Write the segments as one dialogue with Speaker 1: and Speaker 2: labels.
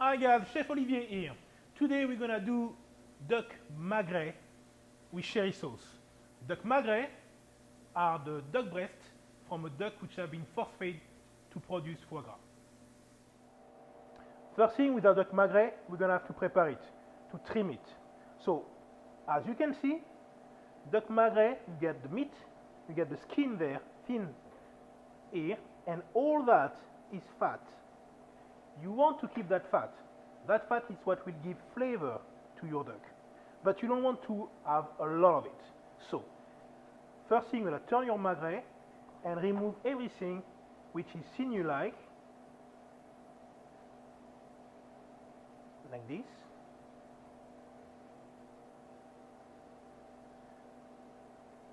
Speaker 1: Hi guys, Chef Olivier here. Today we're gonna do duck magret with sherry sauce. Duck magret are the duck breasts from a duck which have been force-fed to produce foie gras. First thing with our duck magret, we're gonna have to prepare it, to trim it. So, as you can see, duck magret, you get the meat, you get the skin there, thin here, and all that is fat. You want to keep that fat. That fat is what will give flavor to your duck. But you don't want to have a lot of it. So, first thing, you're going to turn your magret and remove everything which is sinew-like, like this.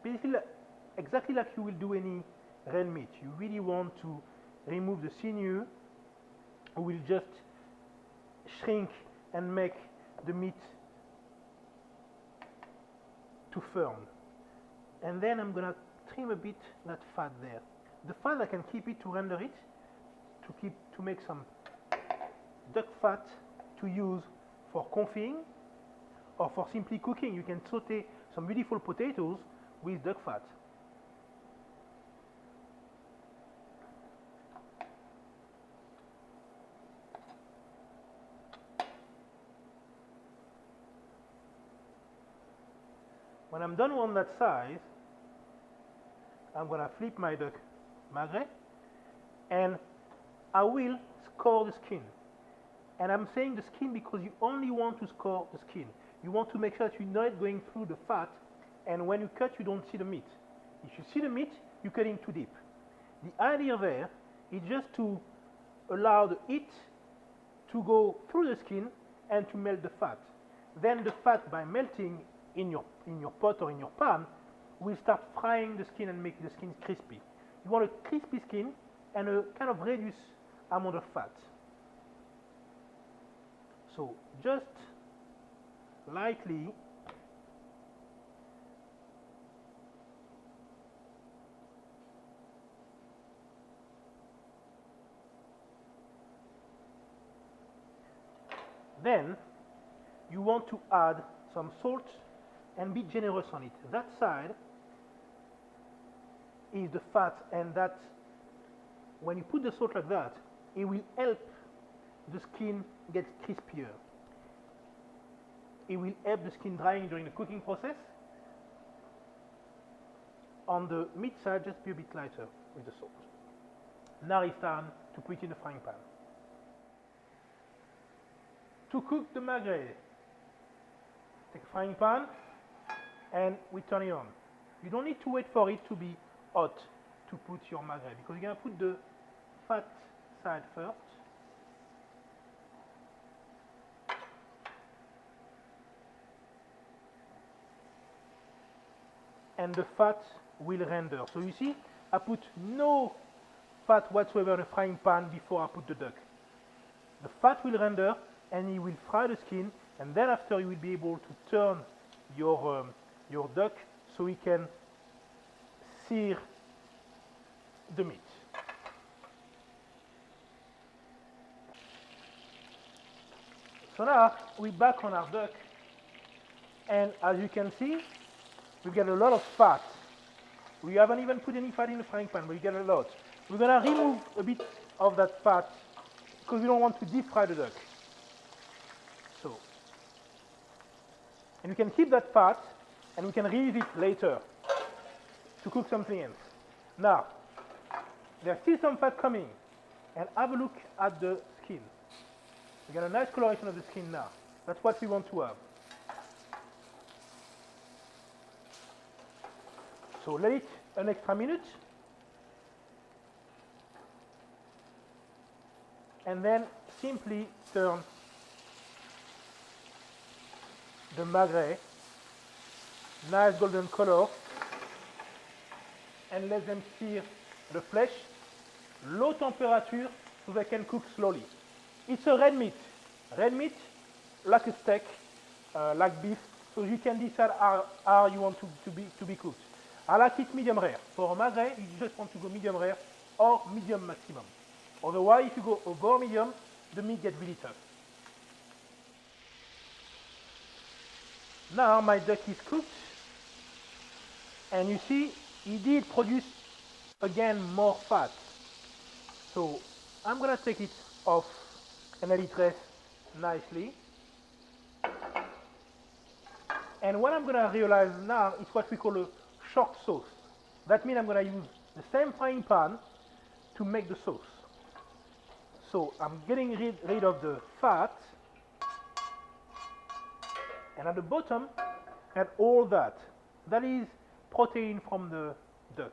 Speaker 1: Basically, exactly like you will do any red meat. You really want to remove the sinew. Will just shrink and make the meat too firm. And then I'm gonna trim a bit that fat there. The fat I can keep it to render it, to make some duck fat to use for confying or for simply cooking. You can saute some beautiful potatoes with duck fat. When I'm done on that size, I'm going to flip my duck magret and I will score the skin. And I'm saying the skin because you only want to score the skin. You want to make sure that you're not going through the fat, and when you cut, you don't see the meat. If you see the meat, you're cutting too deep. The idea there is just to allow the heat to go through the skin and to melt the fat. Then the fat, by melting in your pot or in your pan, will start frying the skin and make the skin crispy. You want a crispy skin and a kind of reduced amount of fat. So just lightly then you want to add some salt and be generous on it. That side is the fat, and that when you put the salt like that, it will help the skin get crispier. It will help the skin drying during the cooking process. On the meat side, just be a bit lighter with the salt. Now it's time to put it in the frying pan. To cook the magret, take a frying pan and we turn it on. You don't need to wait for it to be hot to put your magret, because you're going to put the fat side first. And the fat will render. So you see, I put no fat whatsoever in the frying pan before I put the duck. The fat will render and it will fry the skin, and then after you will be able to turn your duck so we can sear the meat. So now we're back on our duck, and as you can see, we get a lot of fat. We haven't even put any fat in the frying pan, but we get a lot. We're gonna remove a bit of that fat because we don't want to deep fry the duck. So, and we can keep that fat and we can reuse it later to cook something else. Now, there's still some fat coming, and have a look at the skin. We got a nice coloration of the skin now. That's what we want to have. So let it an extra minute, and then simply turn the magret, nice golden color, and let them sear the flesh, low temperature, so they can cook slowly. It's a red meat like a steak, like beef, so you can decide how you want to be cooked. I like it medium rare. For a magret, you just want to go medium rare or medium maximum. Otherwise, if you go above medium, the meat gets really tough. Now my duck is cooked, and you see it did produce again more fat. So I'm gonna take it off and let it rest nicely. And what I'm gonna realize now is what we call a short sauce. That means I'm gonna use the same frying pan to make the sauce. So I'm getting rid of the fat, and at the bottom I have all that. That is protein from the duck.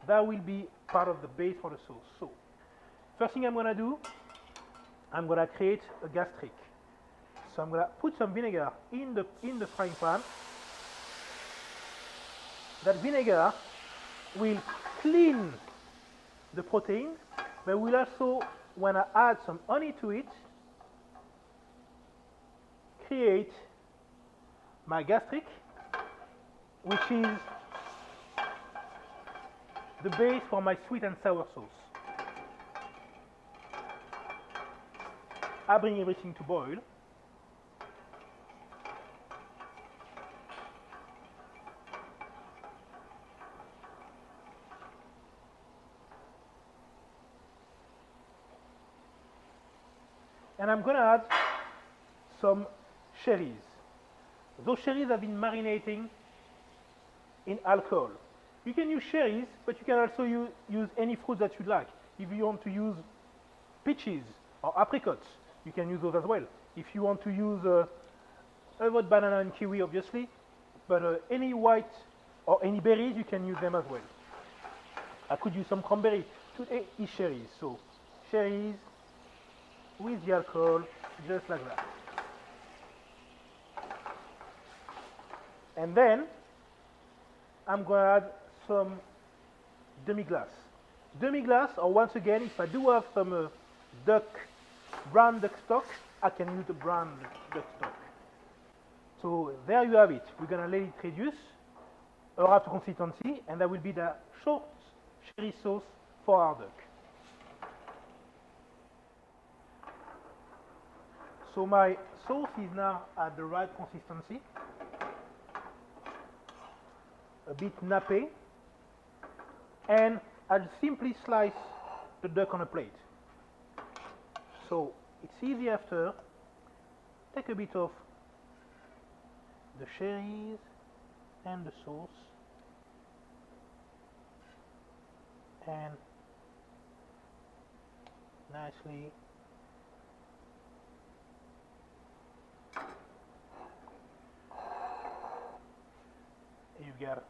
Speaker 1: That will be part of the base for the sauce. So first thing I'm gonna do, I'm gonna create a gastric. So I'm gonna put some vinegar in the frying pan. That vinegar will clean the protein, but will also, when I add some honey to it, create my gastric, which is the base for my sweet and sour sauce. I bring everything to boil. And I'm going to add some cherries. Those cherries have been marinating in alcohol. You can use cherries, but you can also use any fruit that you like. If you want to use peaches or apricots, you can use those as well. If you want to use avoid banana and kiwi, obviously, but any white or any berries, you can use them as well. I could use some cranberry. Today is cherries, so cherries with the alcohol, just like that. And then I'm going to add some demi-glace. Demi-glace, or once again, if I do have some brown duck stock, I can use the brown duck stock. So there you have it. We're going to let it reduce up to consistency, and that will be the short cherry sauce for our duck. So my sauce is now at the right consistency, a bit nappy, and I'll simply slice the duck on a plate. So it's easy after. Take a bit of the cherries and the sauce, and nicely you've got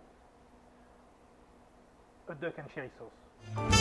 Speaker 1: a duck and cherry sauce.